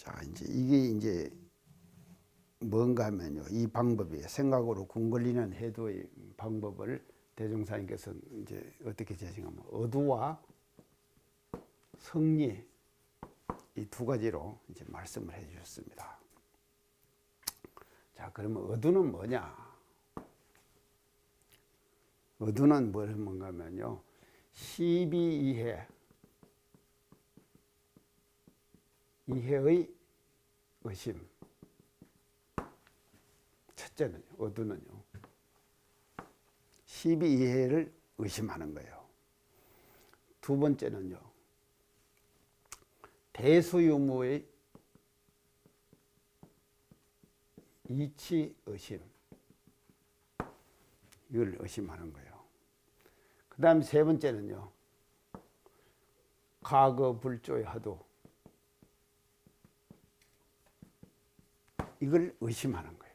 자, 이게 이제 뭔가 하면요. 이 방법이 생각으로 궁 걸리는 해도의 방법을 대종사님께서 이제 어떻게 제시하면 어두와 성리 이 두 가지로 이제 말씀을 해 주셨습니다. 자, 그러면 어두는 뭐냐? 어두는 뭔가 하면요. 12이해 이해의 의심. 첫째는 어두는요. 12이해를 의심하는 거예요. 두 번째는요. 대수유무의 이치의심. 이걸 의심하는 거예요. 그 다음 세 번째는요. 과거불조의 화두. 이걸 의심하는 거예요.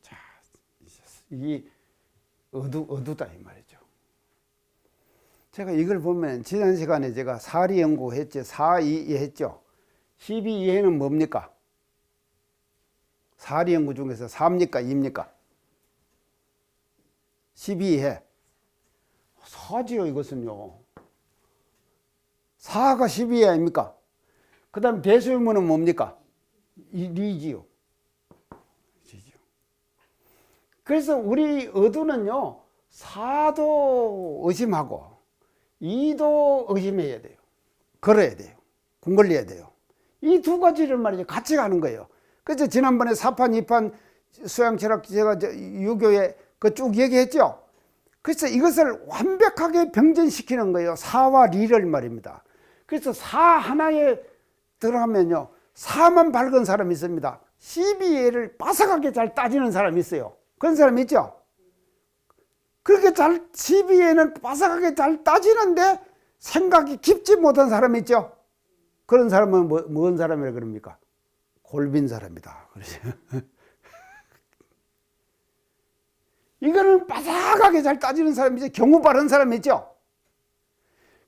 자, 이 어두다 이 말이죠. 제가 이걸 보면 지난 시간에 제가 사리 연구했죠. 4이 했죠. 12이해는 뭡니까? 사리 연구 중에서 4입니까? 2입니까? 12이해. 4지요 이것은요. 4가 12이 아닙니까? 그 다음 대수유무는 뭡니까? 리지요. 그래서 우리 어두는요. 4도 의심하고 2도 의심해야 돼요. 걸어야 돼요. 궁 걸려야 돼요. 이 두 가지를 말이죠. 같이 가는 거예요. 그래서 지난번에 4판, 2판 수양철학 제가 유교에 그 쭉 얘기했죠. 그래서 이것을 완벽하게 병전시키는 거예요. 사와 리를 말입니다. 그래서 사 하나에 들어가면요. 사만 밝은 사람이 있습니다. 12예를 빠삭하게 잘 따지는 사람이 있어요. 그런 사람 있죠? 그렇게 잘 12예는 빠삭하게 잘 따지는데 생각이 깊지 못한 사람이 있죠? 그런 사람은 뭔 사람이라 그럽니까? 골빈 사람이다. 그러죠. 이거는 빠삭하게 잘 따지는 사람이죠. 경우 바른 사람이 있죠?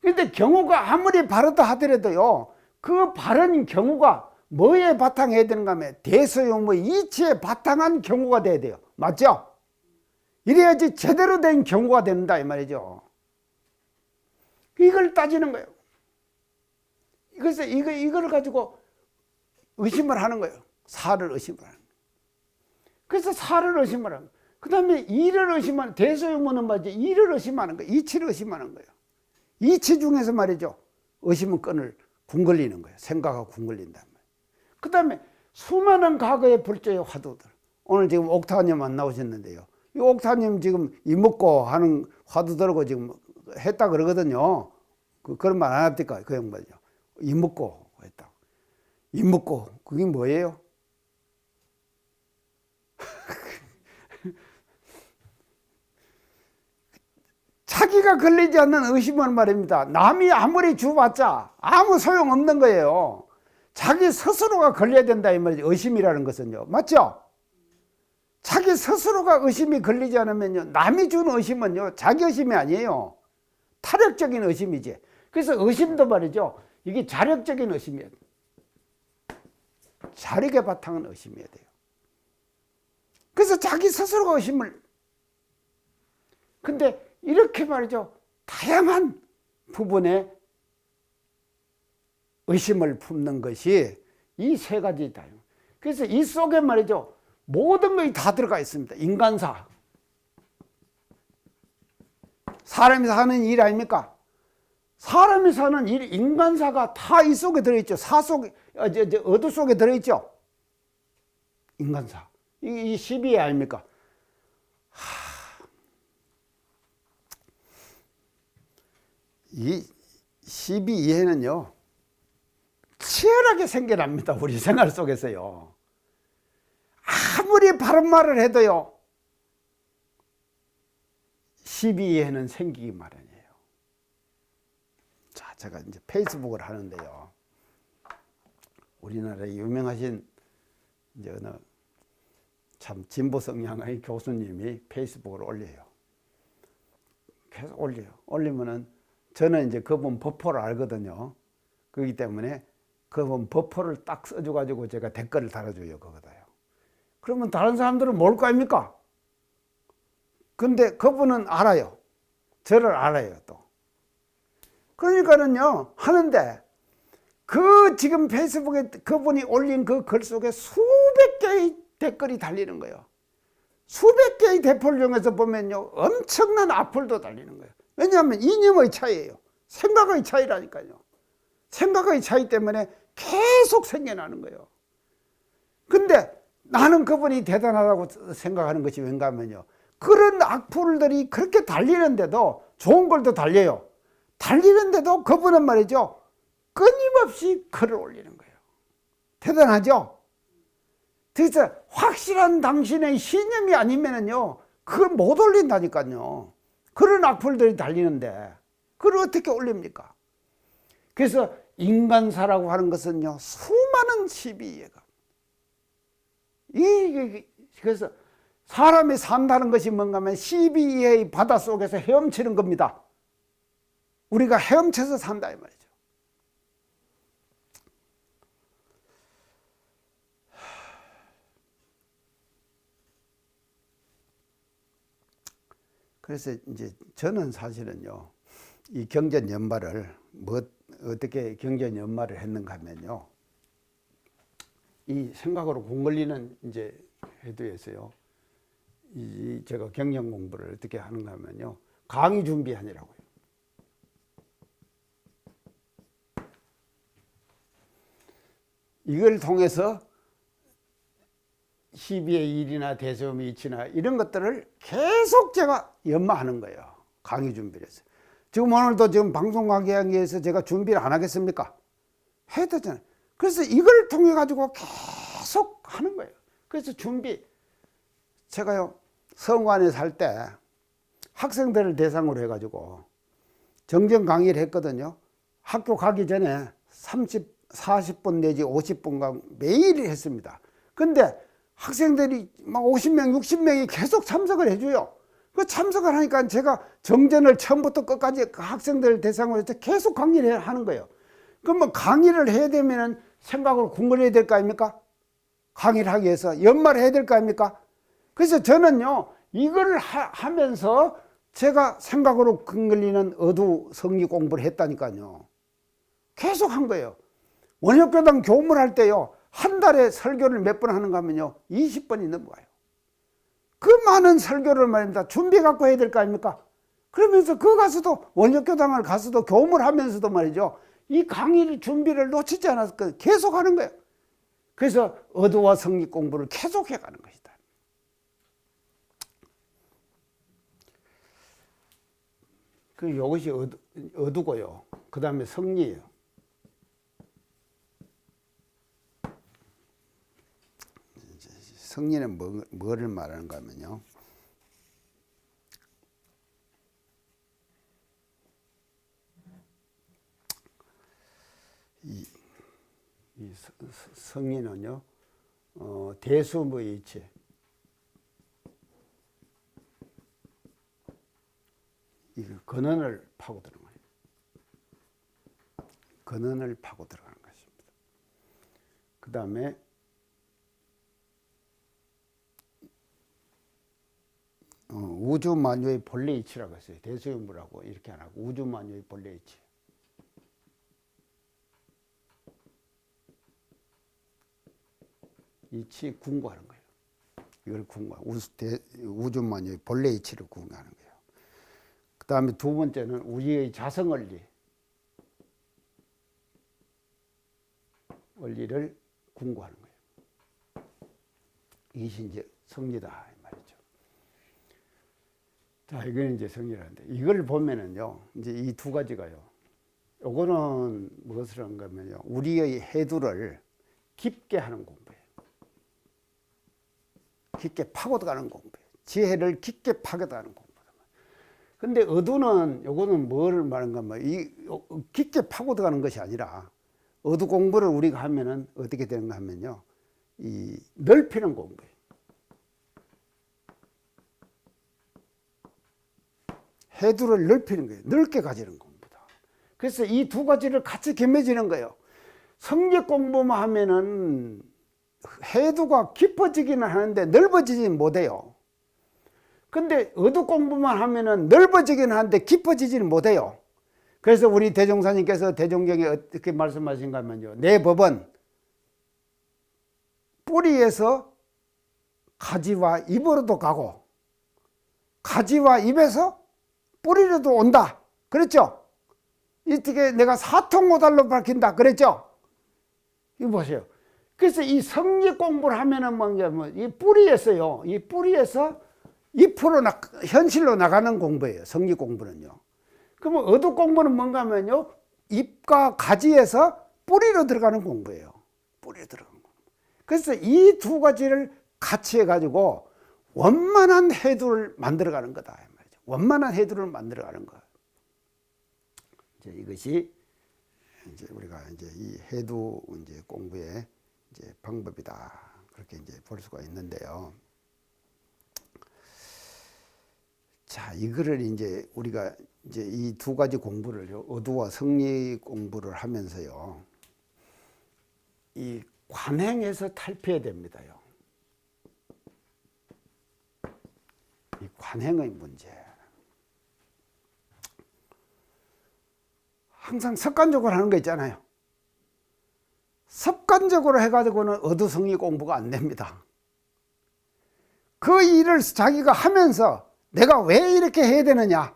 그런데 경우가 아무리 바르다 하더라도요. 그 바른 경우가 뭐에 바탕해야 되는가 하면 대소용무 이치에 바탕한 경우가 돼야 돼요. 맞죠? 이래야지 제대로 된 경우가 된다 이 말이죠. 이걸 따지는 거예요. 그래서 이걸 가지고 의심을 하는 거예요. 사를 의심을 하는 거예요. 그래서 사를 의심을 하는 거예요. 그 다음에 이를 의심하는, 대소용무는 말이죠. 이를 의심하는 거예요. 이치를 의심하는 거예요. 이치 중에서 말이죠. 의심은 끈을 궁 걸리는 거예요. 생각하고 궁 걸린단 말이에요. 그 다음에 수많은 과거의 불조의 화두들. 오늘 지금 옥타님 안 나오셨는데요. 이 옥타님 지금 이먹고 하는 화두들하고 지금 했다 그러거든요. 그런 말 안 합니까? 그 양반이요. 이먹고 했다. 이먹고 그게 뭐예요? 자기가 걸리지 않는 의심은 말입니다. 남이 아무리 주봤자 아무 소용없는 거예요. 자기 스스로가 걸려야 된다 이 말이죠. 의심이라는 것은요. 맞죠? 자기 스스로가 의심이 걸리지 않으면요. 남이 준 의심은요. 자기 의심이 아니에요. 타력적인 의심이지. 그래서 의심도 말이죠. 이게 자력적인 의심이에요. 자력에 바탕은 의심이어야 돼요. 그래서 자기 스스로가 의심을. 근데 이렇게 말이죠. 다양한 부분에 의심을 품는 것이 이 세 가지다. 그래서 이 속에 말이죠. 모든 것이 다 들어가 있습니다. 인간사. 사람이 사는 일 아닙니까? 사람이 사는 일, 인간사가 다 이 속에 들어있죠. 사 속에, 어두 속에 들어있죠. 인간사. 이 12회 아닙니까? 이 12이해는요, 치열하게 생겨납니다. 우리 생활 속에서요. 아무리 바른 말을 해도요, 12이해는 생기기 마련이에요. 자, 제가 이제 페이스북을 하는데요. 우리나라에 유명하신 이제 어느 참 진보 성향의 교수님이 페이스북을 올려요. 계속 올려요. 올리면은 저는 이제 그분 버퍼를 알거든요. 그렇기 때문에 그분 버퍼를 딱 써줘가지고 제가 댓글을 달아줘요. 거기다요. 그러면 다른 사람들은 모를 거 아닙니까? 근데 그분은 알아요. 저를 알아요, 또. 그러니까는요, 하는데, 그 지금 페이스북에 그분이 올린 그 글 속에 수백 개의 댓글이 달리는 거예요. 수백 개의 댓글 중에서 보면요, 엄청난 악플도 달리는 거예요. 왜냐하면 이념의 차이예요. 생각의 차이라니까요. 생각의 차이 때문에 계속 생겨나는 거예요. 근데 나는 그분이 대단하다고 생각하는 것이 왠가 하면요, 그런 악플들이 그렇게 달리는데도, 좋은 글도 달려요. 달리는데도 그분은 말이죠, 끊임없이 글을 올리는 거예요. 대단하죠? 그래서 확실한 당신의 신념이 아니면은요, 그걸 못 올린다니까요. 그런 악플들이 달리는데 그걸 어떻게 올립니까? 그래서 인간사라고 하는 것은요, 수많은 시비예가. 그래서 사람이 산다는 것이 뭔가 하면 시비의 바닷속에서 헤엄치는 겁니다. 우리가 헤엄쳐서 산다 이 말이죠. 그래서 이제 저는 사실은요, 이 경전 연말을 어떻게 경전 연말을 했는가 하면요, 이 생각으로 공걸리는 이제 해도에서요, 제가 경전 공부를 어떻게 하는가 하면요, 강의 준비하느라고요. 이걸 통해서 시비의 일이나 대소음의 이치나 이런 것들을 계속 제가 연마하는 거예요. 강의 준비를 해서. 지금 오늘도 지금 방송 강의에서 제가 준비를 안 하겠습니까? 해야 되잖아요. 그래서 이걸 통해 가지고 계속 하는 거예요. 그래서 제가요, 성관에 살 때 학생들을 대상으로 해 가지고 정정 강의를 했거든요. 학교 가기 전에 40분 내지 50분간 매일 했습니다. 근데 학생들이 막 50명, 60명이 계속 참석을 해줘요. 그 참석을 하니까 제가 정전을 처음부터 끝까지 그 학생들 대상으로 해서 계속 강의를 하는 거예요. 그러면 강의를 해야 되면은 생각으로 궁금해야 될 거 아닙니까? 강의를 하기 위해서 연말에 해야 될 거 아닙니까? 그래서 저는요, 이걸 하면서 제가 생각으로 근거리는 어두 성리 공부를 했다니까요. 계속 한 거예요. 원효교당 교문을 할 때요, 한 달에 설교를 몇 번 하는가 하면요, 20번이 넘어가요. 그 많은 설교를 말입니다. 준비해 갖고 해야 될 거 아닙니까? 그러면서 그 가서도, 원효교당을 가서도 교문을 하면서도 말이죠, 이 강의 준비를 놓치지 않았을까, 계속 하는 거예요. 그래서 어두와 성리 공부를 계속 해가는 것이다. 이것이 어두고요. 그 다음에 성리예요. 성리는 뭐를 말하는가 하면요, 이 성리는요, 대수무이치, 이 근원을 파고 들어가는 거예요. 근원을 파고 들어가는 것입니다. 그 다음에 우주만유의 본래 이치라고 했어요. 대수유무라고 이렇게 안 하고 우주만유의 본래 이치. 이치 궁구하는 거예요. 이걸 우주만유의 본래 이치를 궁구하는 거예요. 그 다음에 두 번째는 우리의 자성원리. 원리를 궁구하는 거예요. 이것이 이제 성리다. 자, 이건 이제 성리라는데, 이걸 보면은요, 이제 이 두 가지가요, 요거는 무엇을 하는가 하면요, 우리의 해두를 깊게 하는 공부예요. 깊게 파고들어가는 공부예요. 지혜를 깊게 파고들어가는 공부예요. 근데 어두는, 요거는 뭘 말하는가 하면, 깊게 파고들어가는 것이 아니라, 어두 공부를 우리가 하면은 어떻게 되는가 하면요, 넓히는 공부예요. 해두를 넓히는 거예요. 넓게 가지는 공부다. 그래서 이 두 가지를 같이 겸해지는 거예요. 성경 공부만 하면은 해두가 깊어지기는 하는데 넓어지진 못해요. 근데 어두 공부만 하면은 넓어지기는 하는데 깊어지지는 못해요. 그래서 우리 대종사님께서 대종경에 어떻게 말씀하신가 하면요. 내 법은 뿌리에서 가지와 잎으로도 가고 가지와 잎에서 뿌리로도 온다. 그랬죠? 이렇게 내가 사통오달로 밝힌다. 그랬죠? 이거 보세요. 그래서 이 성리 공부를 하면은 뭐 이 뿌리에서요. 이 뿌리에서 잎으로 현실로 나가는 공부예요. 성리 공부는요. 그러면 어두 공부는 뭔가 하면요. 잎과 가지에서 뿌리로 들어가는 공부예요. 뿌리로 들어가는 공부. 그래서 이 두 가지를 같이 해가지고 원만한 해두를 만들어가는 거다. 말이죠. 원만한 해두를 만들어가는 거. 이제 이것이 이제 우리가 이제 이 해두 이제 공부의 이제 방법이다. 그렇게 이제 볼 수가 있는데요. 자, 이거를 이제 우리가 이제 이 두 가지 공부를 어두와 성리 공부를 하면서요. 이 관행에서 탈피해야 됩니다요. 이 관행의 문제. 항상 습관적으로 하는 거 있잖아요. 습관적으로 해가지고는 어두성리 공부가 안 됩니다. 그 일을 자기가 하면서 내가 왜 이렇게 해야 되느냐에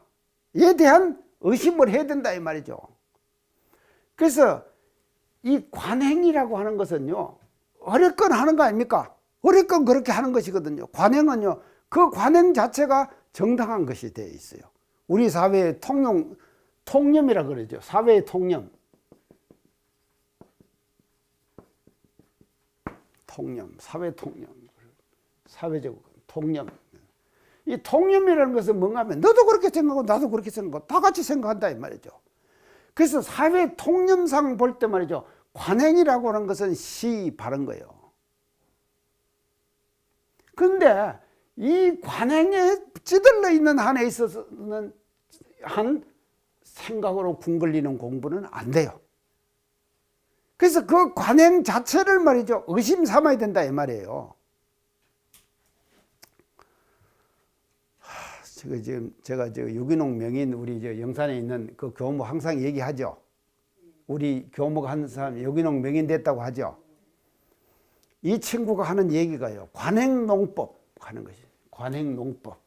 대한 의심을 해야 된다 이 말이죠. 그래서 이 관행이라고 하는 것은요. 어렵건 하는 거 아닙니까? 어렵건 그렇게 하는 것이거든요. 관행은요. 그 관행 자체가 정당한 것이 되어 있어요. 우리 사회의 통념이라 그러죠. 사회의 통념. 사회 통념. 사회적 통념. 이 통념이라는 것은 뭔가 하면 너도 그렇게 생각하고 나도 그렇게 생각하고 다 같이 생각한다 이 말이죠. 그래서 사회 통념상 볼 때 말이죠. 관행이라고 하는 것은 시 바른 거예요. 그런데 이 관행에 찌들러 있는 한에 있어서는 한 생각으로 궁글리는 공부는 안 돼요. 그래서 그 관행 자체를 말이죠. 의심 삼아야 된다 이 말이에요. 제가 유기농 명인 우리 영산에 있는 그 교무 항상 얘기하죠. 우리 교무가 한 사람 유기농 명인 됐다고 하죠. 이 친구가 하는 얘기가요. 관행농법 하는 것이. 관행농법.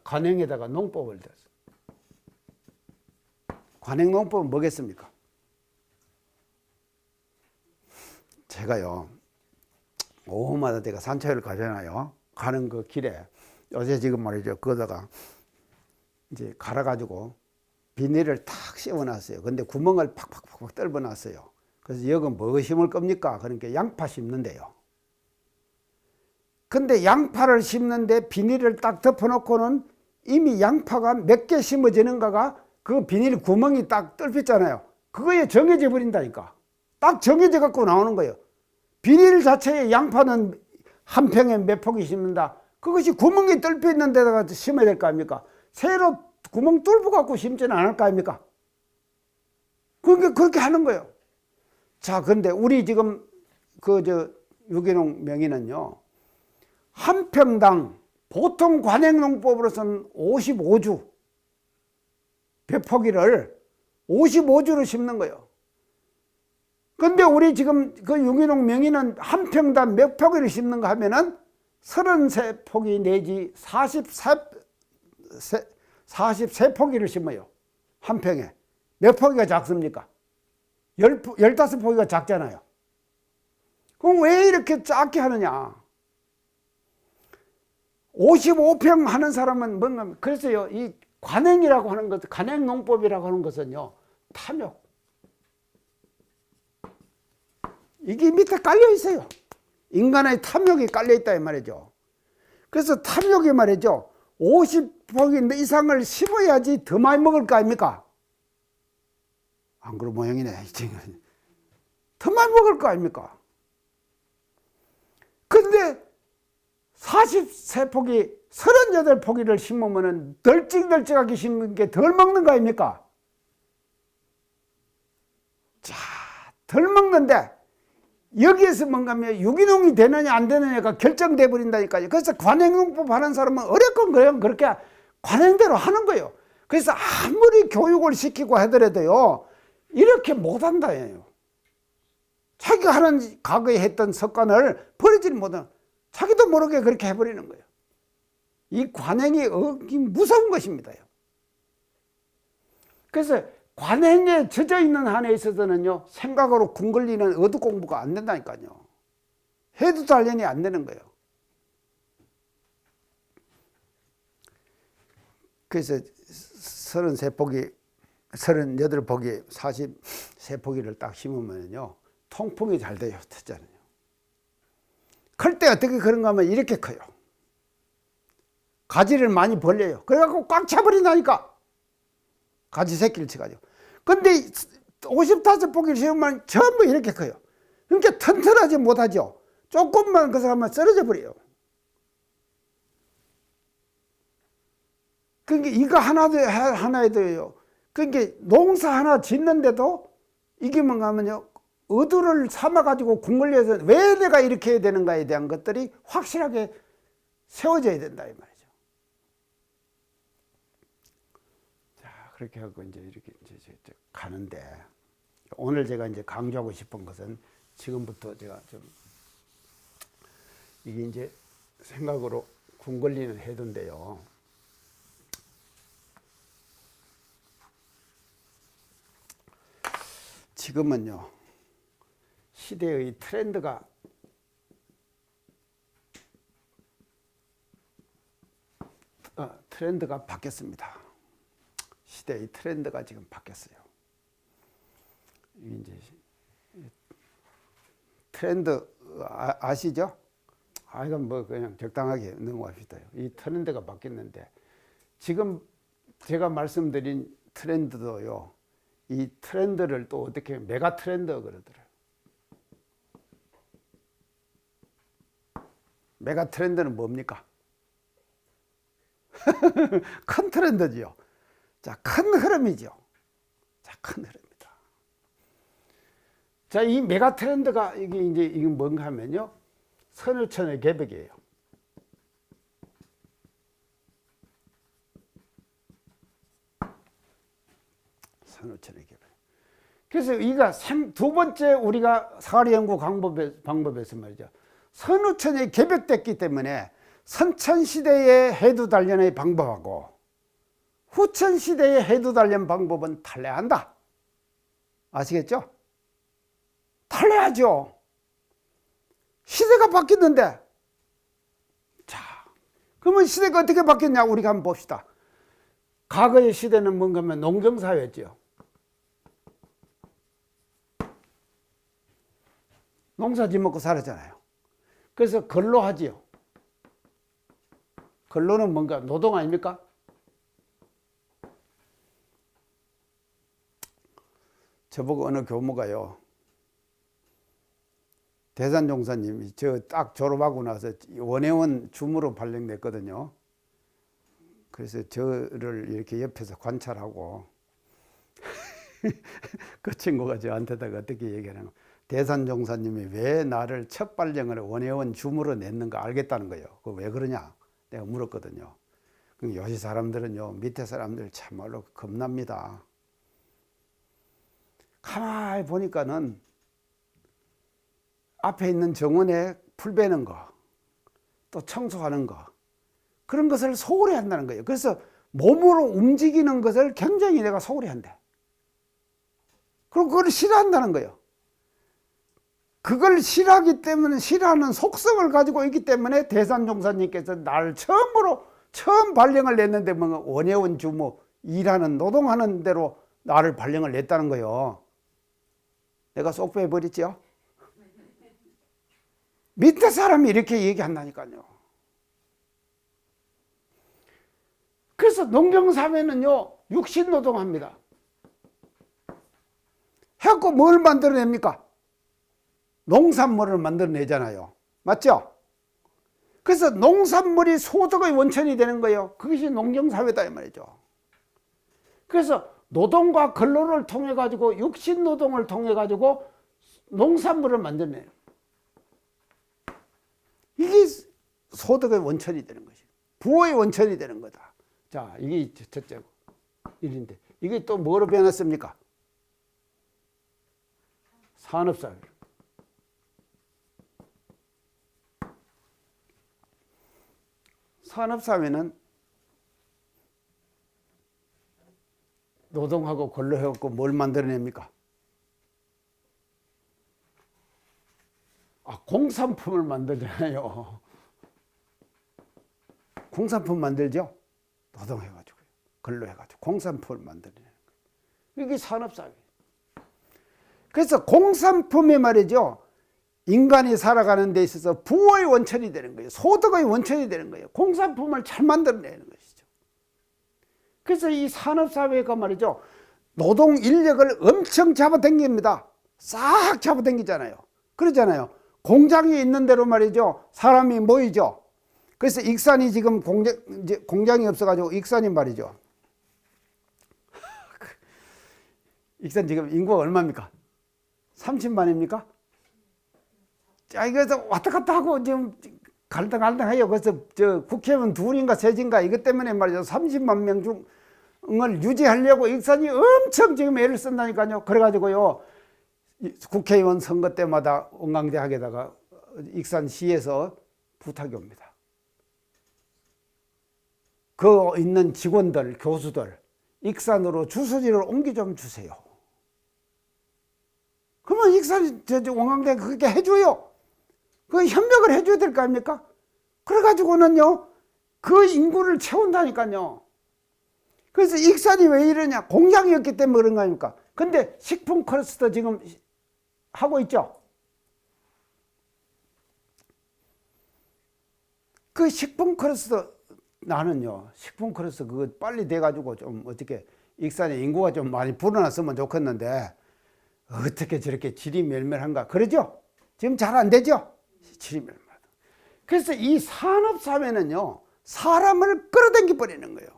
관행에다가 농법을 댔어. 관행농법은 뭐겠습니까? 제가요. 오후마다 제가 산책을 가잖아요. 가는 그 길에 어제 지금 말이죠. 거기다가 이제 갈아가지고 비닐을 탁 씌워놨어요. 근데 구멍을 팍팍팍 뚫어놨어요. 그래서 여기 뭐 심을 겁니까? 그러니까 양파 심는데요. 근데 양파를 심는데 비닐을 딱 덮어놓고는 이미 양파가 몇 개 심어지는가가 그 비닐 구멍이 딱 뚫혔잖아요. 그거에 정해져 버린다니까. 딱 정해져 갖고 나오는 거예요. 비닐 자체에 양파는 한 평에 몇 폭이 심는다. 그것이 구멍이 뚫려 있는 데다가 심어야 될 거 아닙니까? 새로 구멍 뚫고 갖고 심지는 않을 거 아닙니까? 그러니까 그렇게 하는 거예요. 자, 근데 우리 지금 유기농 명의는요, 한 평당 보통 관행농법으로서는 55주, 벼포기를 55주로 심는 거예요. 근데 우리 지금 그 유기농 명의는 한 평당 몇 포기를 심는가 하면은 33포기 내지 43포기를 심어요. 한 평에. 몇 포기가 작습니까? 15포기가 작잖아요. 그럼 왜 이렇게 작게 하느냐? 55평 하는 사람은 뭔가, 그래서요, 이 관행이라고 하는 것, 관행농법이라고 하는 것은요, 탐욕. 이게 밑에 깔려 있어요. 인간의 탐욕이 깔려 있다 이 말이죠. 그래서 탐욕이 말이죠. 50포기 이상을 심어야지 더 많이 먹을 거 아닙니까? 안 그런 모양이네. 더 많이 먹을 거 아닙니까? 근데 43포기, 38포기를 심으면 덜찍덜찍하게 심는 게 덜 먹는 거 아닙니까? 자, 덜 먹는데 여기에서 뭔가 하면 유기농이 되느냐 안 되느냐가 결정돼 버린다니까요. 그래서 관행농법 하는 사람은 어렵건 그냥 그렇게 관행대로 하는 거예요. 그래서 아무리 교육을 시키고 하더라도요, 이렇게 못한다예요. 자기가 하는 과거에 했던 습관을 버리질 못하는, 자기도 모르게 그렇게 해버리는 거예요. 이 관행이 무서운 것입니다. 그래서 관행에 젖어 있는 한에 있어서는요, 생각으로 궁걸리는 어두 공부가 안 된다니까요. 해도 단련이 안 되는 거예요. 그래서 33포기, 38포기, 43포기를 딱 심으면요, 통풍이 잘 돼요, 첫째는요. 클 때 어떻게 그런가 하면 이렇게 커요. 가지를 많이 벌려요. 그래갖고 꽉 차버린다니까. 가지 새끼를 쳐가지고. 근데 55포기를 심으면 전부 이렇게 커요. 그러니까 튼튼하지 못하죠. 조금만 그 사람은 쓰러져 버려요. 그러니까 이거 하나에도요. 그러니까 농사 하나 짓는데도 이게 뭔가 하면요, 의도를 삼아가지고 궁궐려서 왜 내가 이렇게 해야 되는가에 대한 것들이 확실하게 세워져야 된다 이 말이죠. 자, 그렇게 하고 이제 이렇게 이제 가는데, 오늘 제가 이제 강조하고 싶은 것은 지금부터 제가 좀 이게 이제 생각으로 궁궐리는 해도인데요. 지금은요, 시대의 트렌드가 바뀌었습니다. 시대의 트렌드가 지금 바뀌었어요. 이제 트렌드 아시죠? 이건 뭐 그냥 적당하게 넘어갑시다. 이 트렌드가 바뀌었는데, 지금 제가 말씀드린 트렌드도요, 이 트렌드를 또 어떻게 메가 트렌드 그러더라고요. 메가 트렌드는 뭡니까? 큰 트렌드지요. 자, 큰 흐름이죠. 자, 큰 흐름이다. 자, 이 메가 트렌드가 이게 뭔가 하면요, 선우천의 개벽이에요. 선우천의 개벽. 그래서 이가 두 번째 우리가 사활 연구 방법에서 말이죠, 선우천이 개벽됐기 때문에 선천시대의 해두 단련의 방법하고 후천시대의 해두 단련 방법은 달라한다. 아시겠죠? 달라야죠. 시대가 바뀌었는데. 자, 그러면 시대가 어떻게 바뀌었냐, 우리가 한번 봅시다. 과거의 시대는 뭔가 하면 농경사회였죠. 농사 짓먹고 살았잖아요. 그래서 근로하지요. 근로는 뭔가 노동 아닙니까? 저보고 어느 교무가요, 대산종사님이 저 딱 졸업하고 나서 원혜원 주무로 발령냈거든요. 그래서 저를 이렇게 옆에서 관찰하고 그 친구가 저한테다가 어떻게 얘기하는 거, 대산종사님이 왜 나를 첫 발령을 원혜원 주무로 냈는가 알겠다는 거예요. 그 왜 그러냐 내가 물었거든요. 요새 사람들은요, 밑에 사람들 참말로 겁납니다. 가만히 보니까는 앞에 있는 정원에 풀 베는 거, 또 청소하는 거, 그런 것을 소홀히 한다는 거예요. 그래서 몸으로 움직이는 것을 굉장히 내가 소홀히 한대. 그리고 그걸 싫어한다는 거예요. 그걸 싫어하기 때문에, 싫어하는 속성을 가지고 있기 때문에 대산종사님께서 나를 처음 발령을 냈는데 뭐 원혜원 주무, 일하는 노동하는 대로 나를 발령을 냈다는 거예요. 내가 쏙 빼버렸죠. 밑에 사람이 이렇게 얘기한다니까요. 그래서 농경사회는요, 육신노동합니다. 해갖고 뭘 만들어냅니까? 농산물을 만들어내잖아요. 맞죠? 그래서 농산물이 소득의 원천이 되는 거예요. 그것이 농경사회다 이 말이죠. 그래서 노동과 근로를 통해 가지고 육신 노동을 통해 가지고 농산물을 만들어내요. 이게 소득의 원천이 되는 것이, 부의 원천이 되는 거다. 자, 이게 첫째고 일인데, 이게 또 뭐로 변했습니까? 산업사회. 산업사회는 노동하고 근로해갖고 뭘 만들어냅니까? 공산품을 만들잖아요. 공산품 만들죠? 노동해가지고, 근로해가지고 공산품을 만들어내는 거예요. 이게 산업사회. 그래서 공산품이 말이죠, 인간이 살아가는 데 있어서 부의 원천이 되는 거예요. 소득의 원천이 되는 거예요. 공산품을 잘 만들어내는 것이죠. 그래서 이 산업사회가 말이죠, 노동 인력을 엄청 잡아당깁니다. 싹 잡아당기잖아요. 그러잖아요. 공장이 있는 대로 말이죠, 사람이 모이죠. 그래서 익산이 지금 공장이 없어가지고 익산이 말이죠. 익산 지금 인구가 얼마입니까? 30만입니까? 자, 이거서 왔다 갔다 하고 지금 갈등해요. 그래서 국회의원 둘인가 셋인가 이것 때문에 말이죠, 30만 명 중을 유지하려고 익산이 엄청 지금 애를 쓴다니까요. 그래가지고요, 국회의원 선거 때마다 원광대학에다가 익산시에서 부탁이 옵니다. 그 있는 직원들, 교수들, 익산으로 주소지를 옮겨 좀 주세요. 그러면 익산이 원광대가 그렇게 해줘요. 그 협력을 해줘야 될 거 아닙니까? 그래가지고는요, 그 인구를 채운다니까요. 그래서 익산이 왜 이러냐? 공장이었기 때문에 그런 거 아닙니까? 근데 식품 클러스터 지금 하고 있죠? 그 식품 클러스터, 나는요, 식품 클러스터 그거 빨리 돼가지고 좀 어떻게 익산의 인구가 좀 많이 불어났으면 좋겠는데, 어떻게 저렇게 질이 멸멸한가? 그러죠? 지금 잘 안 되죠? 질이 멸멸. 그래서 이 산업사회는요, 사람을 끌어당겨 버리는 거예요.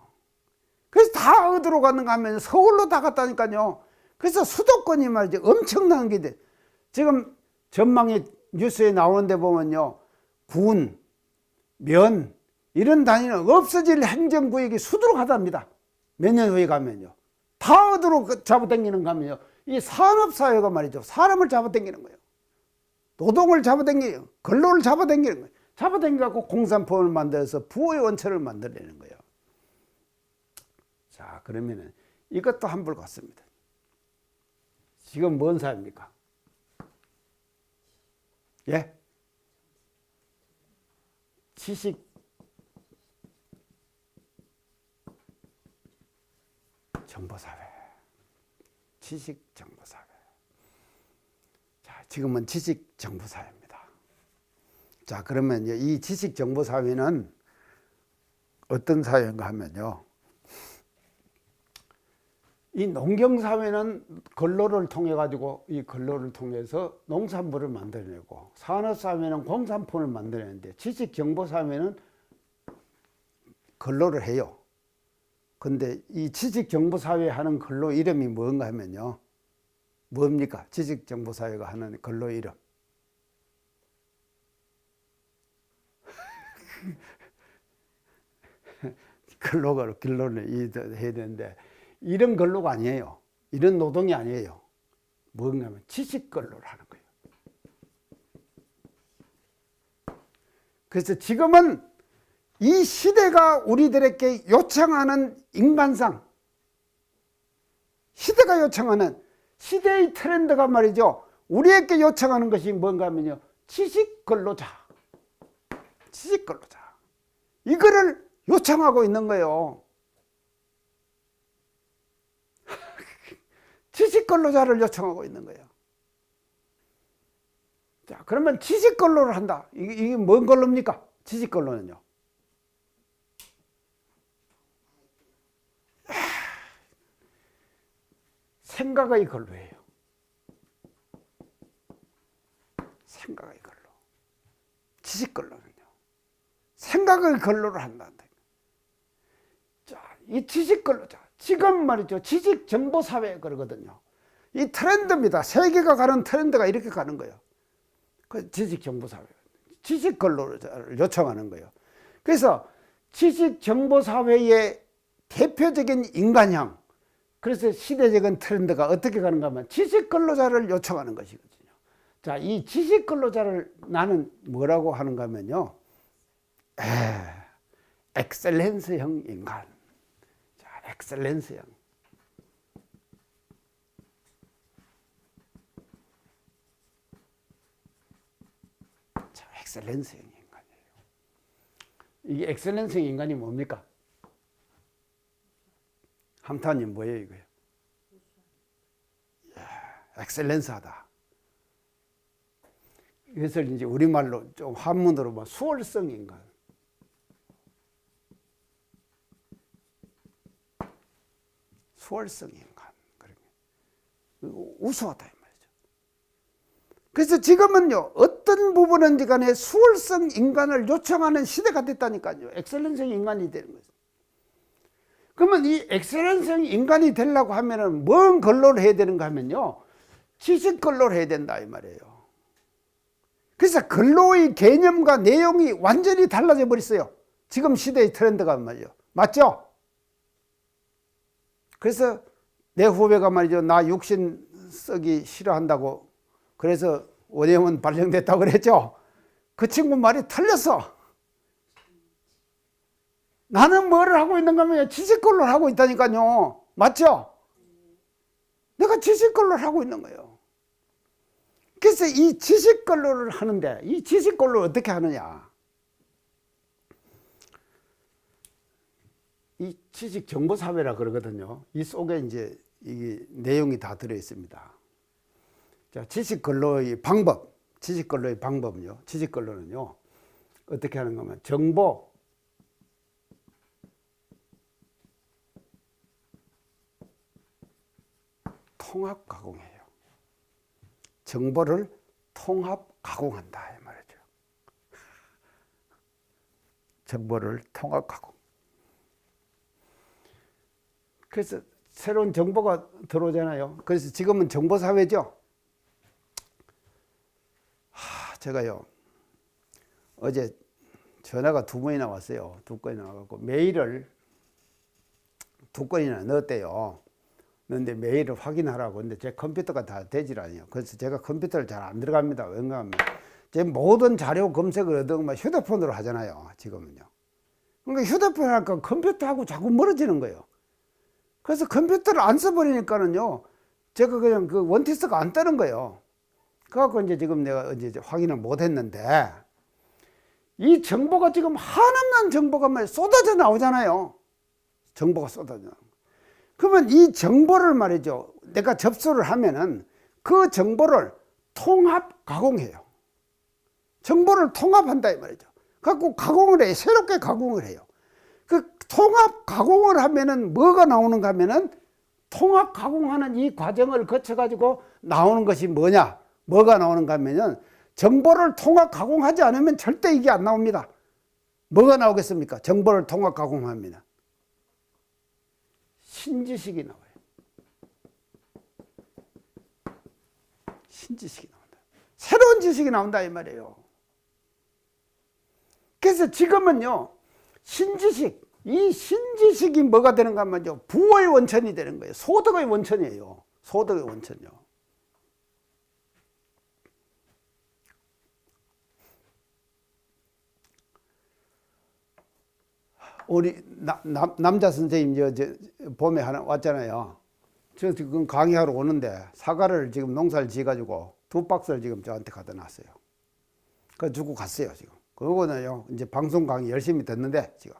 그래서 다 어디로 갔는가 하면 서울로 다 갔다니까요. 그래서 수도권이 말이죠, 엄청난 게 돼. 지금 전망이 뉴스에 나오는데 보면요, 군, 면 이런 단위는 없어질 행정구역이 수두룩 하답니다. 몇 년 후에 가면요. 다 어디로 잡아당기는가 하면요, 이 산업사회가 말이죠, 사람을 잡아당기는 거예요. 노동을 잡아당겨요. 근로를 잡아당기는 거예요. 잡아당겨갖고 공산품을 만들어서 부의 원천을 만들어내는 거예요. 자, 그러면은 이것도 한불 같습니다. 지금 뭔 사회입니까? 예? 지식 정보사회. 지식 정보사회. 자, 지금은 지식 정보사회입니다. 자, 그러면 이 지식 정보사회는 어떤 사회인가 하면요, 이 농경사회는 근로를 통해 가지고 이 근로를 통해서 농산물을 만들어내고, 산업사회는 공산품을 만들어내는데, 지식정보사회는 근로를 해요. 근데 이 지식정보사회 하는 근로 이름이 뭔가 하면요, 뭡니까? 지식정보사회가 하는 근로 이름. 근로를 해야 되는데, 이런 근로가 아니에요. 이런 노동이 아니에요. 뭔가 하면 지식 근로를 하는 거예요. 그래서 지금은 이 시대가 우리들에게 요청하는 인간상, 시대가 요청하는 시대의 트렌드가 말이죠, 우리에게 요청하는 것이 뭔가 하면요, 지식 근로자. 지식 근로자. 이거를 요청하고 있는 거예요. 지식 근로자를 요청하고 있는 거예요. 자, 그러면 지식 근로를 한다. 이게 뭔 근로입니까? 지식 근로는요. 생각의 근로예요. 생각의 근로. 지식 근로는요, 생각의 근로를 한다. 자, 이 지식 근로자. 지금 말이죠. 지식 정보 사회 그러거든요. 이 트렌드입니다. 세계가 가는 트렌드가 이렇게 가는 거예요. 그 지식 정보 사회. 지식 근로자를 요청하는 거예요. 그래서 지식 정보 사회의 대표적인 인간형. 그래서 시대적인 트렌드가 어떻게 가는가 하면 지식 근로자를 요청하는 것이거든요. 자, 이 지식 근로자를 나는 뭐라고 하는가 하면요. 엑셀런스형 인간. 자, 엑셀런스형. 자, 엑셀런스형 인간이에요. 이게 엑셀런스형 인간이 뭡니까? 함타님 뭐예요, 이거요? 엑셀런스하다. 이것을 이제 우리말로 좀 한문으로 뭐 수월성 인간. 수월성 인간. 우수하다 이 말이죠. 그래서 지금은요, 어떤 부분인지 간에 수월성 인간을 요청하는 시대가 됐다니까요. 엑셀런스형 인간이 되는 거죠. 그러면 이 엑셀런스형 인간이 되려고 하면은 뭔 근로를 해야 되는가 하면요. 지식 근로를 해야 된다 이 말이에요. 그래서 근로의 개념과 내용이 완전히 달라져 버렸어요. 지금 시대의 트렌드가 말이죠. 맞죠? 그래서 내 후배가 말이죠. 나 육신 쓰기 싫어한다고 그래서 원예원 발령됐다고 그랬죠. 그 친구 말이 틀렸어. 나는 뭐를 하고 있는가 하면 지식 근로를 하고 있다니까요. 맞죠? 내가 지식 근로를 하고 있는 거예요. 그래서 이 지식 근로를 하는데 이 지식 근로를 어떻게 하느냐? 이 지식 정보 사회라 그러거든요. 이 속에 이제 이 내용이 다 들어 있습니다. 자, 지식 근로의 방법, 지식 근로의 방법은요. 지식 근로는요. 어떻게 하는가 하면 정보 통합 가공해요. 정보를 통합 가공한다 이 말이죠. 정보를 통합 가공. 그래서 새로운 정보가 들어오잖아요. 그래서 지금은 정보 사회죠. 제가요 어제 전화가 2번이나 왔어요. 2건이나 와갖고 메일을 2건이나 넣었대요. 그런데 메일을 확인하라고. 근데 제 컴퓨터가 다 되질 않아요. 그래서 제가 컴퓨터를 잘 안 들어갑니다. 왜냐하면 제 모든 자료 검색을 얻으면 휴대폰으로 하잖아요. 지금은요. 그러니까 휴대폰 하니까 컴퓨터하고 자꾸 멀어지는 거예요. 그래서 컴퓨터를 안 써버리니까는요. 제가 그냥 그 원티스가 안 뜨는 거예요. 그래갖고 이제 지금 내가 이제 확인을 못 했는데 이 정보가 지금 한없는 정보가 막 쏟아져 나오잖아요. 정보가 쏟아져 나오고. 그러면 이 정보를 말이죠. 내가 접수를 하면은 그 정보를 통합 가공해요. 정보를 통합한다 이 말이죠. 갖고 가공을 해요. 새롭게 가공을 해요. 그 통합 가공을 하면은 뭐가 나오는가 하면은 통합 가공하는 이 과정을 거쳐가지고 나오는 것이 뭐냐? 뭐가 나오는가 하면은 정보를 통합 가공하지 않으면 절대 이게 안 나옵니다. 뭐가 나오겠습니까? 정보를 통합 가공하면. 신지식이 나와요. 신지식이 나온다. 새로운 지식이 나온다 이 말이에요. 그래서 지금은요. 신지식, 이 신지식이 뭐가 되는가 하면요. 부의 원천이 되는 거예요. 소득의 원천이에요. 소득의 원천이요. 우리 남자 선생님 봄에 하나 왔잖아요. 저 지금 강의하러 오는데 사과를 지금 농사를 지어가지고 2박스를 지금 저한테 갖다 놨어요. 그거 주고 갔어요 지금. 그거는요 이제 방송 강의 열심히 듣는데 지금.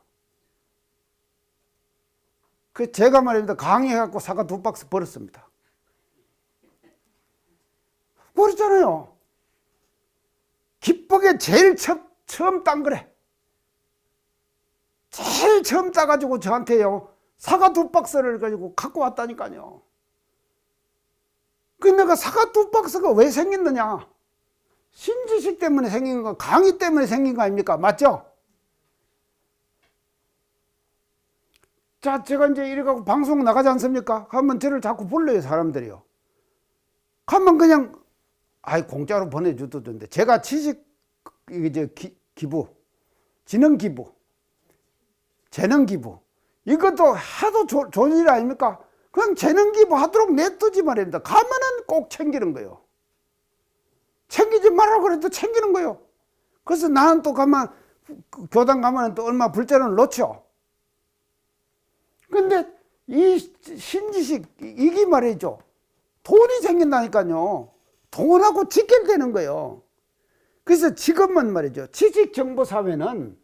그 제가 말입니다. 강의해갖고 사과 2박스 버렸습니다. 버렸잖아요. 기쁘게 제일 처음 딴 거래. 제일 처음 따가지고 저한테요 사과 2박스를 가지고 갖고 왔다니까요. 그 내가 사과 2박스가 왜 생겼느냐? 신지식 때문에 생긴 거, 강의 때문에 생긴 거 아닙니까? 맞죠? 자, 제가 이제 이래갖고 방송 나가지 않습니까? 하면 저를 자꾸 불러요, 사람들이요. 가면 그냥, 공짜로 보내주도 된데. 제가 지식, 이제 기부, 지능 기부, 재능 기부. 이것도 하도 좋은 일 아닙니까? 그냥 재능 기부 하도록 냅두지 말입니다. 가면은 꼭 챙기는 거예요. 챙기지 말라고 그래도 챙기는 거예요. 그래서 나는 또 가면, 교당 가면 또 얼마 불자를 놓죠. 근데 이 신지식, 이게 말이죠. 돈이 생긴다니까요. 돈하고 직결되는 거예요. 그래서 지금은 말이죠. 지식정보사회는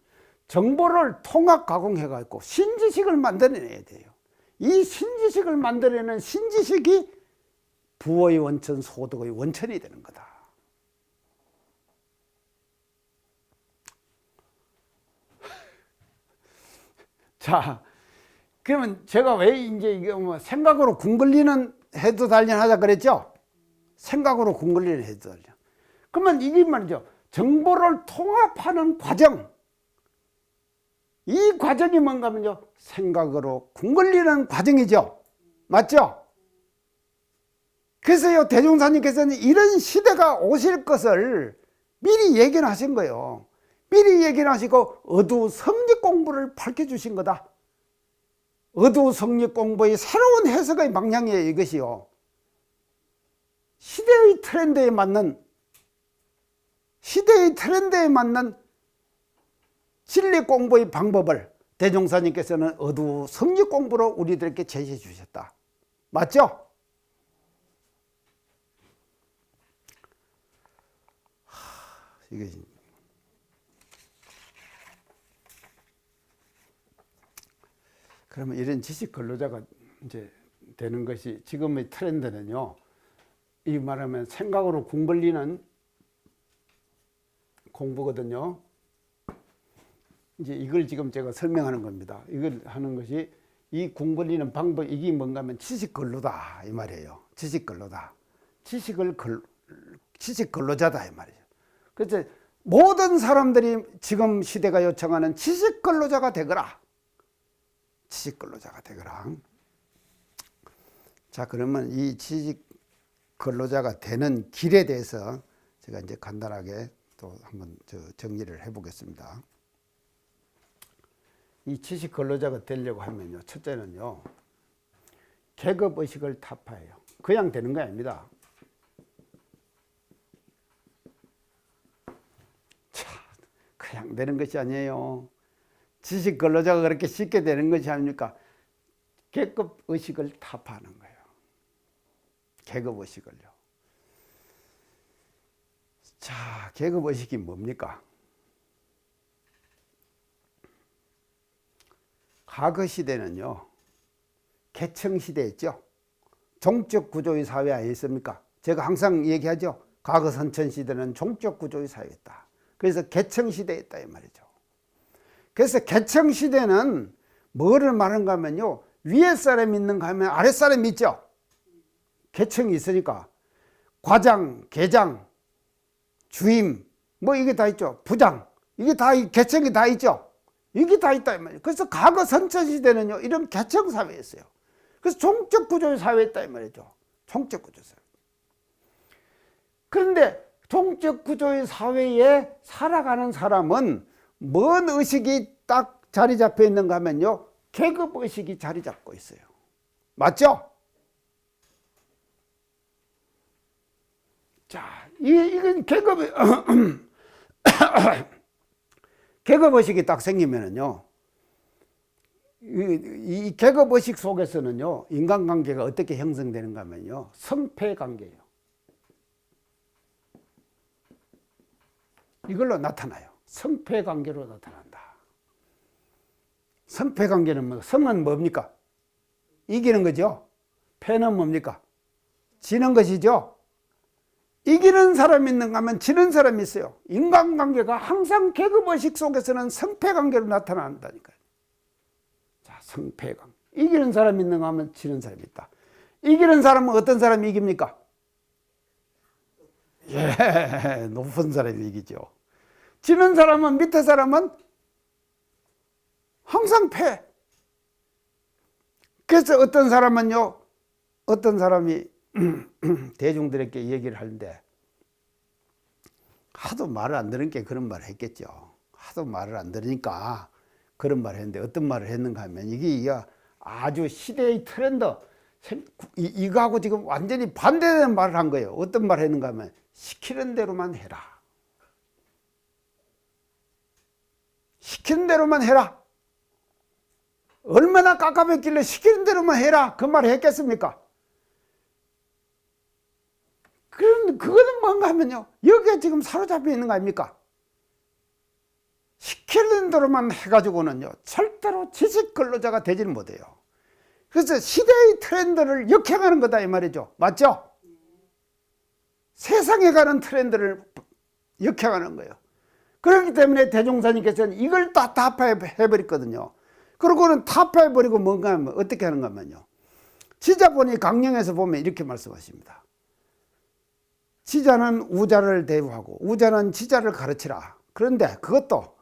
정보를 통합 가공해가지고 신지식을 만들어내야 돼요. 이 신지식을 만들어내는 신지식이 부의 원천, 소득의 원천이 되는 거다. 자, 그러면 제가 왜 이제 이게 뭐 생각으로 궁 걸리는 해도 단련하자 그랬죠? 생각으로 궁 걸리는 해도 단련. 그러면 이게 말이죠. 정보를 통합하는 과정. 이 과정이 뭔가 하면요. 생각으로 궁 걸리는 과정이죠. 맞죠? 그래서요, 대종사님께서는 이런 시대가 오실 것을 미리 얘기를 하신 거예요. 미리 얘기를 하시고 어두 성립 공부를 밝혀주신 거다. 어두 성립 공부의 새로운 해석의 방향이에요, 이것이요. 시대의 트렌드에 맞는 진리 공부의 방법을 대종사님께서는 어두 성립 공부로 우리들에게 제시해 주셨다. 맞죠? 이게 그러면 이런 지식 근로자가 이제 되는 것이 지금의 트렌드는요. 이 말하면 생각으로 궁 걸리는 공부거든요. 이제 이걸 지금 제가 설명하는 겁니다. 이걸 하는 것이 이 궁 걸리는 방법, 이게 뭔가 하면 지식 근로다 이 말이에요. 지식 근로다. 지식 근로자다 이 말이에요. 그래서 모든 사람들이 지금 시대가 요청하는 지식 근로자가 되거라. 지식 근로자가 되거라. 자, 그러면 이 지식 근로자가 되는 길에 대해서 제가 이제 간단하게 또 한번 정리를 해 보겠습니다. 이 지식 근로자가 되려고 하면요. 첫째는요. 계급 의식을 타파해요. 그냥 되는 거 아닙니다. 자, 그냥 되는 것이 아니에요. 지식 근로자가 그렇게 쉽게 되는 것이 아닙니까? 계급 의식을 타파하는 거예요. 계급 의식을요. 자, 계급 의식이 뭡니까? 과거 시대는요, 계층 시대였죠. 종적 구조의 사회 아니었습니까? 제가 항상 얘기하죠. 과거 선천 시대는 종적 구조의 사회였다. 그래서 계층 시대였다 이 말이죠. 그래서 계층 시대는 뭐를 말하는가 하면요. 위에 사람이 있는가 하면 아래 사람이 있죠. 계층이 있으니까 과장, 계장, 주임 뭐 이게 다 있죠. 부장 이게 다 계층이 다 있죠. 이게 다 있다 이 말이에요. 그래서 과거 선천 시대는요. 이런 계층 사회였어요. 그래서 종적 구조의 사회였다 이 말이죠. 종적 구조 사회. 그런데 종적 구조의 사회에 살아가는 사람은 뭔 의식이 딱 자리 잡혀 있는가 하면요. 계급 의식이 자리 잡고 있어요. 맞죠? 자, 이건 계급 의식이 딱 생기면은요. 이 계급 의식 속에서는요. 인간관계가 어떻게 형성되는가 하면요. 성패 관계예요. 이걸로 나타나요. 성패 관계로 나타난다. 성패 관계는 뭐, 성은 뭡니까? 이기는 거죠. 패는 뭡니까? 지는 것이죠. 이기는 사람이 있는가 하면 지는 사람이 있어요. 인간관계가 항상 계급의식 속에서는 성패관계로 나타난다니까요. 자, 성패관계. 이기는 사람이 있는가 하면 지는 사람이 있다. 이기는 사람은 어떤 사람이 이깁니까? 예, 높은 사람이 이기죠. 지는 사람은, 밑에 사람은 항상 패. 그래서 어떤 사람은요, 어떤 사람이 대중들에게 얘기를 하는데 하도 말을 안 들으니까 그런 말을 했겠죠. 하도 말을 안 들으니까 그런 말을 했는데 어떤 말을 했는가 하면 이게 아주 시대의 트렌드, 이거하고 지금 완전히 반대되는 말을 한 거예요. 어떤 말을 했는가 하면 시키는 대로만 해라. 시키는 대로만 해라. 얼마나 깝깝했길래 시키는 대로만 해라. 그 말을 했겠습니까? 그럼 그거는 뭔가 하면요, 여기에 지금 사로잡혀 있는 거 아닙니까? 시키는 대로만 해가지고는요 절대로 지식 근로자가 되지는 못해요. 그래서 시대의 트렌드를 역행하는 거다 이 말이죠. 맞죠? 세상에 가는 트렌드를 역행하는 거예요. 그렇기 때문에 대종사님께서는 이걸 다 타파해버렸거든요. 그러고는 타파해버리고 뭔가 하면 어떻게 하는가 하면요, 지자본이 강령에서 보면 이렇게 말씀하십니다. 지자는 우자를 대우하고 우자는 지자를 가르치라. 그런데 그것도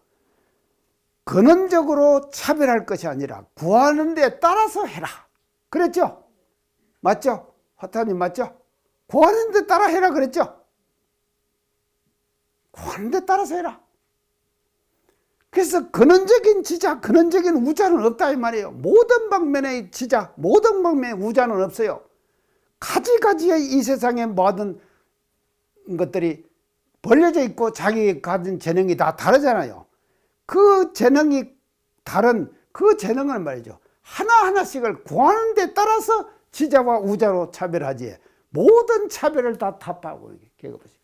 근원적으로 차별할 것이 아니라 구하는 데 따라서 해라. 그랬죠? 맞죠? 화타님 맞죠? 구하는 데 따라 해라 그랬죠? 구하는 데 따라서 해라. 그래서 근원적인 지자, 근원적인 우자는 없다 이 말이에요. 모든 방면의 지자, 모든 방면의 우자는 없어요. 가지가지의 이 세상의 모든 것들이 벌려져 있고 자기 가진 재능이 다 다르잖아요. 그 재능이 다른 그 재능을 말이죠, 하나하나씩을 구하는 데 따라서 지자와 우자로 차별하지 모든 차별을 다 타파하고 계급의식.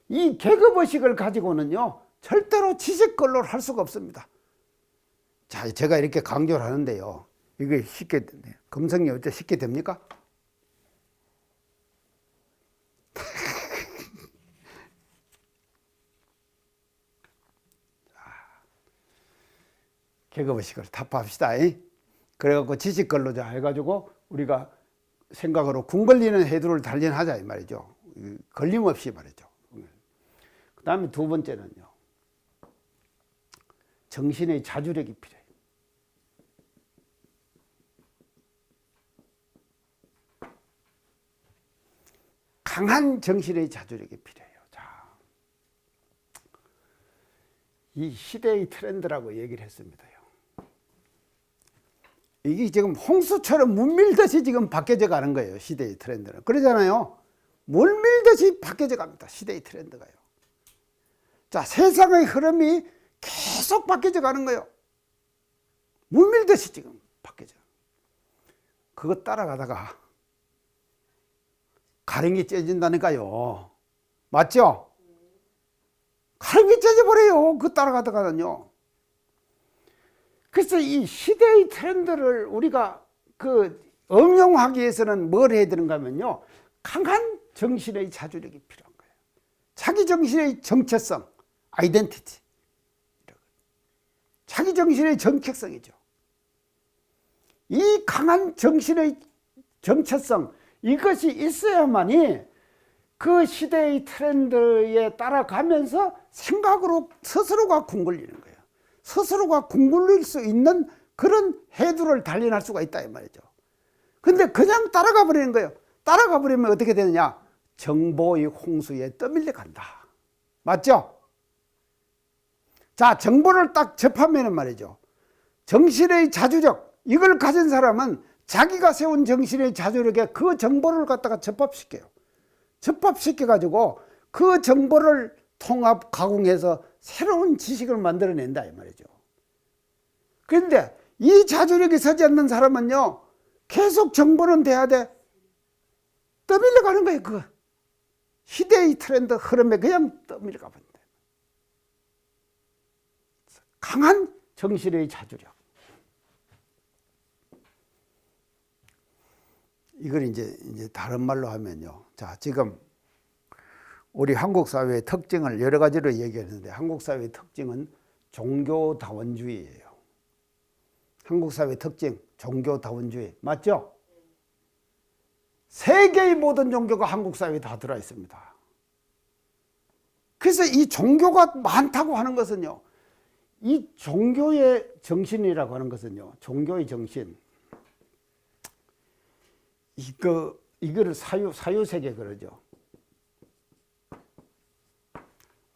이 계급의식을 가지고는요 절대로 지식근로를 할 수가 없습니다. 자, 제가 이렇게 강조를 하는데요, 이게 쉽게 금성이 어째 쉽게 됩니까? 계급의식을 타파합시다. 그래갖고 지식근로자 해가지고 우리가 생각으로 궁 걸리는 해두를 단련하자 이 말이죠. 걸림없이 말이죠. 그 다음에 두 번째는요, 정신의 자주력이 필요해요. 강한 정신의 자주력이 필요해요. 자, 이 시대의 트렌드라고 얘기를 했습니다. 이게 지금 홍수처럼 물밀듯이 지금 바뀌어져 가는 거예요. 시대의 트렌드는. 그러잖아요. 물밀듯이 바뀌어져 갑니다. 시대의 트렌드가요. 자, 세상의 흐름이 계속 바뀌어져 가는 거예요. 물밀듯이 지금 바뀌어져. 그거 따라가다가 가랭이 째진다니까요. 맞죠? 가랭이 째져버려요. 그거 따라가다가는요. 그래서 이 시대의 트렌드를 우리가 응용하기 위해서는 뭘 해야 되는가 하면요, 강한 정신의 자주력이 필요한 거예요. 자기 정신의 정체성, 아이덴티티. 자기 정신의 정체성이죠. 이 강한 정신의 정체성, 이것이 있어야만이 그 시대의 트렌드에 따라가면서 생각으로 스스로가 궁글리는 거예요. 스스로가 궁굴릴 수 있는 그런 해두를 단련할 수가 있다 이 말이죠. 근데 그냥 따라가 버리는 거예요. 따라가 버리면 어떻게 되느냐, 정보의 홍수에 떠밀려 간다. 맞죠? 자, 정보를 딱 접하면 말이죠, 정신의 자주력, 이걸 가진 사람은 자기가 세운 정신의 자주력에 그 정보를 갖다가 접합시켜요. 접합시켜 가지고 그 정보를 통합 가공해서 새로운 지식을 만들어낸다 이 말이죠. 그런데 이 자주력이 서지 않는 사람은요, 계속 정보는 돼야 돼. 떠밀려 가는 거예요. 그 시대의 트렌드 흐름에 그냥 떠밀려 가버린다. 강한 정신의 자주력. 이걸 이제 다른 말로 하면요. 자, 지금 우리 한국 사회의 특징을 여러 가지로 얘기했는데, 한국 사회의 특징은 종교다원주의예요. 한국 사회의 특징, 종교다원주의. 맞죠? 세계의 모든 종교가 한국 사회에 다 들어 있습니다. 그래서 이 종교가 많다고 하는 것은요, 이 종교의 정신이라고 하는 것은요, 종교의 정신, 이거를 사유세계 그러죠.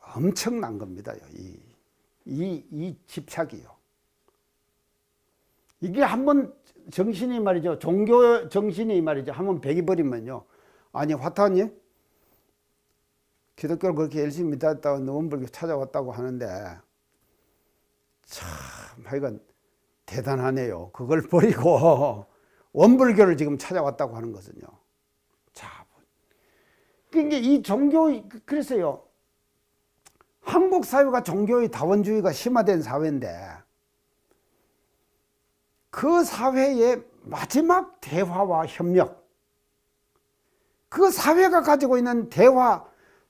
엄청난 겁니다. 이 집착이요. 이게 한번 정신이 말이죠. 종교 정신이 말이죠. 한번 배기버리면요. 아니, 화타님, 기독교를 그렇게 열심히 믿었다고 원불교 찾아왔다고 하는데, 참, 하여간 대단하네요. 그걸 버리고 원불교를 지금 찾아왔다고 하는 것은요. 자, 그러니까 이 종교, 그래서요. 한국 사회가 종교의 다원주의가 심화된 사회인데, 그 사회의 마지막 대화와 협력, 그 사회가 가지고 있는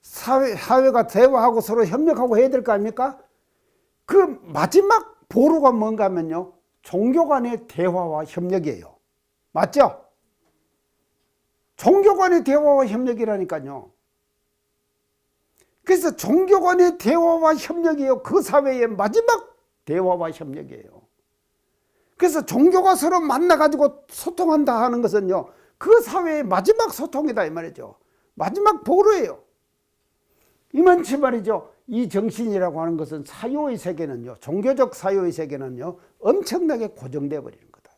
사회가 대화하고 서로 협력하고 해야 될 거 아닙니까? 그 마지막 보루가 뭔가 하면요, 종교 간의 대화와 협력이에요. 맞죠? 종교 간의 대화와 협력이라니까요. 그래서 종교 간의 대화와 협력이요, 그 사회의 마지막 대화와 협력이에요. 그래서 종교가 서로 만나가지고 소통한다 하는 것은요, 그 사회의 마지막 소통이다 이 말이죠. 마지막 보루예요. 이만치 말이죠. 이 정신이라고 하는 것은 사유의 세계는요, 종교적 사유의 세계는요, 엄청나게 고정되어 버리는 거다.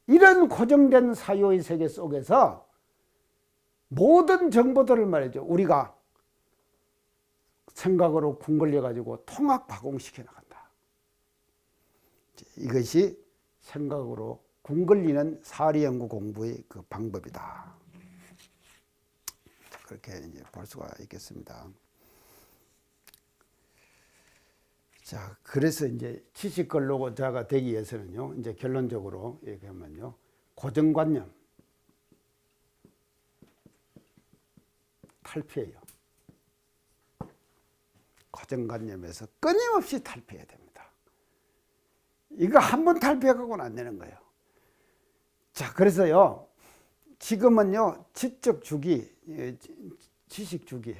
이런 고정된 사유의 세계 속에서 모든 정보들을 말이죠, 우리가 생각으로 궁궐려 가지고 통합 가공시켜 나간다. 이것이 생각으로 궁궐리는 사리연구 공부의 그 방법이다. 그렇게 이제 볼 수가 있겠습니다. 자, 그래서 이제 지식근로자가 되기 위해서는요, 이제 결론적으로 얘기하면요, 고정관념 탈피해요. 고정관념에서 끊임없이 탈피해야 됩니다. 이거 한번 탈피해가고는 안 되는 거예요. 자, 그래서요, 지금은요, 지적 주기, 지식 주기,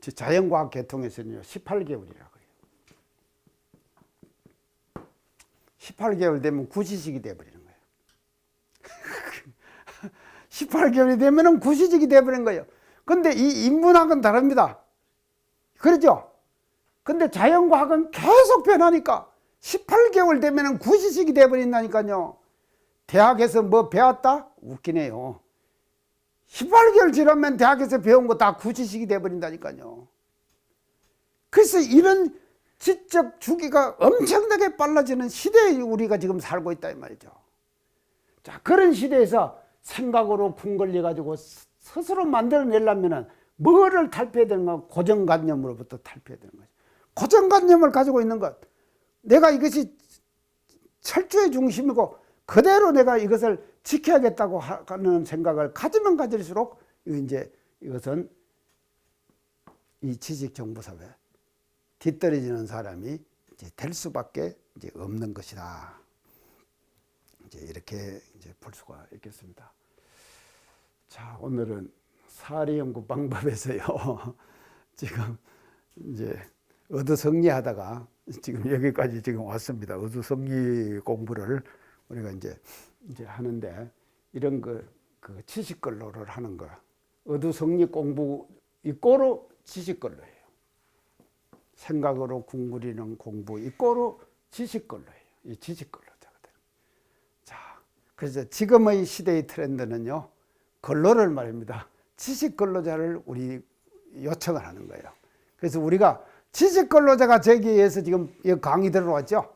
자연과학 계통에서는요, 18개월이라고 해요. 18개월 되면 구시식이 되어버리는 거예요. 18개월이 되면 구시식이 되어버리는 거예요. 근데 이 인문학은 다릅니다. 그렇죠? 근데 자연과학은 계속 변하니까 18개월 되면 구시식이 되어버린다니까요. 대학에서 뭐 배웠다? 웃기네요. 18개월 지나면 대학에서 배운 거 다 구시식이 되어버린다니까요. 그래서 이런 지적 주기가 엄청나게 빨라지는 시대에 우리가 지금 살고 있다 이 말이죠. 자, 그런 시대에서 생각으로 궁궐려 가지고 스스로 만들어내려면 뭐를 탈피해야 되는가? 고정관념으로부터 탈피해야 되는 거죠. 고정관념을 가지고 있는 것, 내가 이것이 철저의 중심이고 그대로 내가 이것을 지켜야겠다고 하는 생각을 가지면 가질수록 이제 이것은 이 지식정보사회 뒤떨어지는 사람이 이제 될 수밖에 이제 없는 것이다. 이제 이렇게 이제 볼 수가 있겠습니다. 자, 오늘은 사례연구 방법에서요. 지금 이제 어두성리하다가 지금 여기까지 지금 왔습니다. 어두성리 공부를 우리가 이제 하는데, 이런 그 지식근로를 하는 거, 어두성리 공부 이꼬로 지식근로예요. 생각으로 궁구리는 공부 이꼬로 지식근로예요. 이 지식근로자거든. 자, 그래서 지금의 시대의 트렌드는요, 근로를 말입니다. 지식근로자를 우리 요청을 하는 거예요. 그래서 우리가 지식근로자가 되기 위해서 지금 여기 강의 들어왔죠.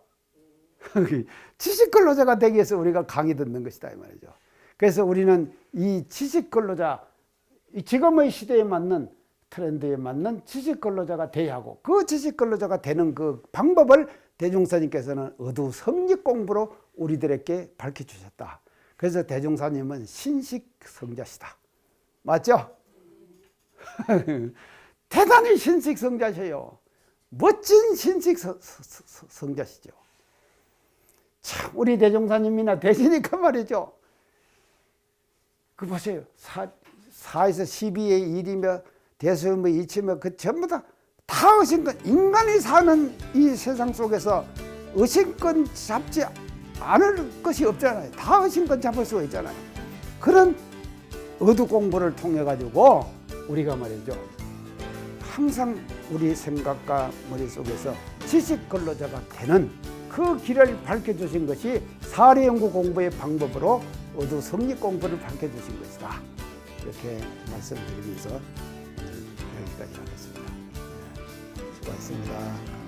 지식근로자가 되기 위해서 우리가 강의 듣는 것이다 이 말이죠. 그래서 우리는 이 지식근로자, 지금의 시대에 맞는 트렌드에 맞는 지식근로자가 돼야 하고, 그 지식근로자가 되는 그 방법을 대종사님께서는 어두성리 공부로 우리들에게 밝혀주셨다. 그래서 대종사님은 신식성자시다. 맞죠? 대단히 신식성자셔요. 멋진 신식성자시죠. 참, 우리 대종사님이나 되시니까 말이죠. 그 보세요. 4에서 12의 1이며 대수뭐 이치뭐 그 전부 다 의심권, 인간이 사는 이 세상 속에서 의심권 잡지 않을 것이 없잖아요. 다 의심권 잡을 수가 있잖아요. 그런 어두 공부를 통해 가지고 우리가 말이죠, 항상 우리 생각과 머릿속에서 지식 근로자가 되는 그 길을 밝혀주신 것이 사례연구 공부의 방법으로 어두 성립 공부를 밝혀주신 것이다. 이렇게 말씀드리면서 오늘 여기까지 하겠습니다. 수고하셨습니다.